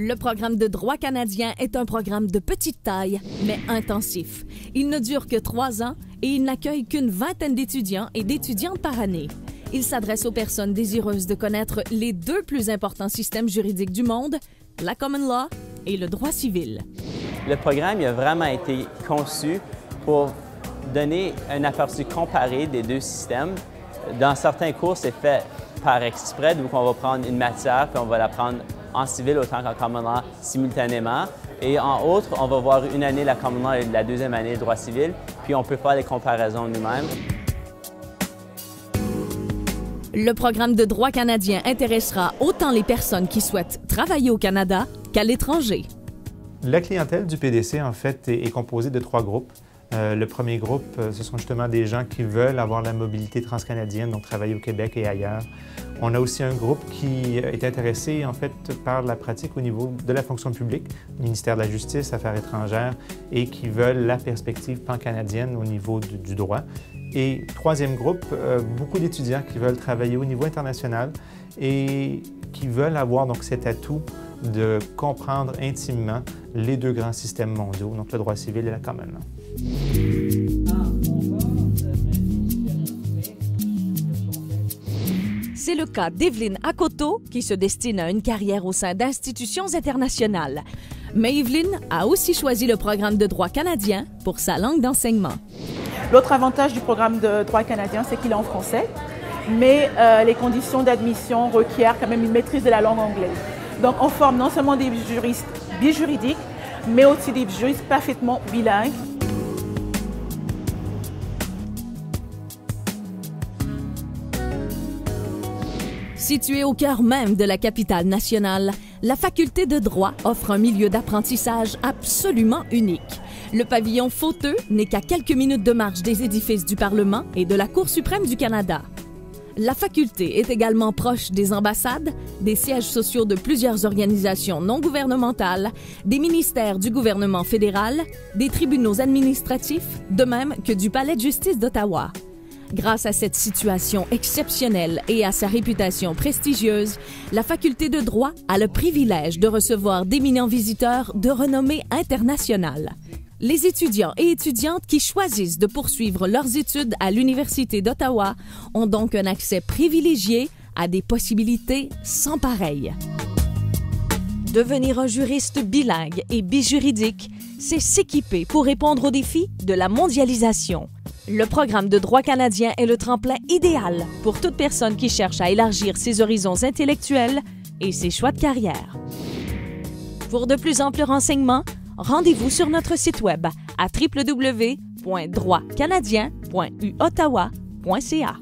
Le programme de droit canadien est un programme de petite taille, mais intensif. Il ne dure que 3 ans et il n'accueille qu'une vingtaine d'étudiants et d'étudiantes par année. Il s'adresse aux personnes désireuses de connaître les 2 plus importants systèmes juridiques du monde, la common law et le droit civil. Le programme a vraiment été conçu pour donner un aperçu comparé des 2 systèmes. Dans certains cours, c'est fait par exprès, donc on va prendre une matière puis on va la prendre en civil autant qu'en common law simultanément. Et en autre, on va voir une année la common law et la 2e année le droit civil, puis on peut faire les comparaisons nous-mêmes. Le programme de droit canadien intéressera autant les personnes qui souhaitent travailler au Canada qu'à l'étranger. La clientèle du PDC, en fait, est composée de 3 groupes. Le premier groupe, ce sont justement des gens qui veulent avoir la mobilité transcanadienne, donc travailler au Québec et ailleurs. On a aussi un groupe qui est intéressé, en fait, par la pratique au niveau de la fonction publique, ministère de la Justice, Affaires étrangères, et qui veulent la perspective pan-canadienne au niveau du droit. Et troisième groupe, beaucoup d'étudiants qui veulent travailler au niveau international et qui veulent avoir donc cet atout de comprendre intimement les 2 grands systèmes mondiaux, donc le droit civil et la common law. C'est le cas d'Evelyne Akoto, qui se destine à une carrière au sein d'institutions internationales. Mais Evelyne a aussi choisi le programme de droit canadien pour sa langue d'enseignement. L'autre avantage du programme de droit canadien, c'est qu'il est en français, mais les conditions d'admission requièrent quand même une maîtrise de la langue anglaise. Donc on forme non seulement des juristes bijuridiques, mais aussi des juristes parfaitement bilingues. Située au cœur même de la capitale nationale, la faculté de droit offre un milieu d'apprentissage absolument unique. Le pavillon Fauteux n'est qu'à quelques minutes de marche des édifices du Parlement et de la Cour suprême du Canada. La faculté est également proche des ambassades, des sièges sociaux de plusieurs organisations non gouvernementales, des ministères du gouvernement fédéral, des tribunaux administratifs, de même que du Palais de justice d'Ottawa. Grâce à cette situation exceptionnelle et à sa réputation prestigieuse, la faculté de droit a le privilège de recevoir d'éminents visiteurs de renommée internationale. Les étudiants et étudiantes qui choisissent de poursuivre leurs études à l'Université d'Ottawa ont donc un accès privilégié à des possibilités sans pareilles. Devenir un juriste bilingue et bijuridique, c'est s'équiper pour répondre aux défis de la mondialisation. Le programme de droit canadien est le tremplin idéal pour toute personne qui cherche à élargir ses horizons intellectuels et ses choix de carrière. Pour de plus amples renseignements, rendez-vous sur notre site web à www.droitcanadien.uottawa.ca.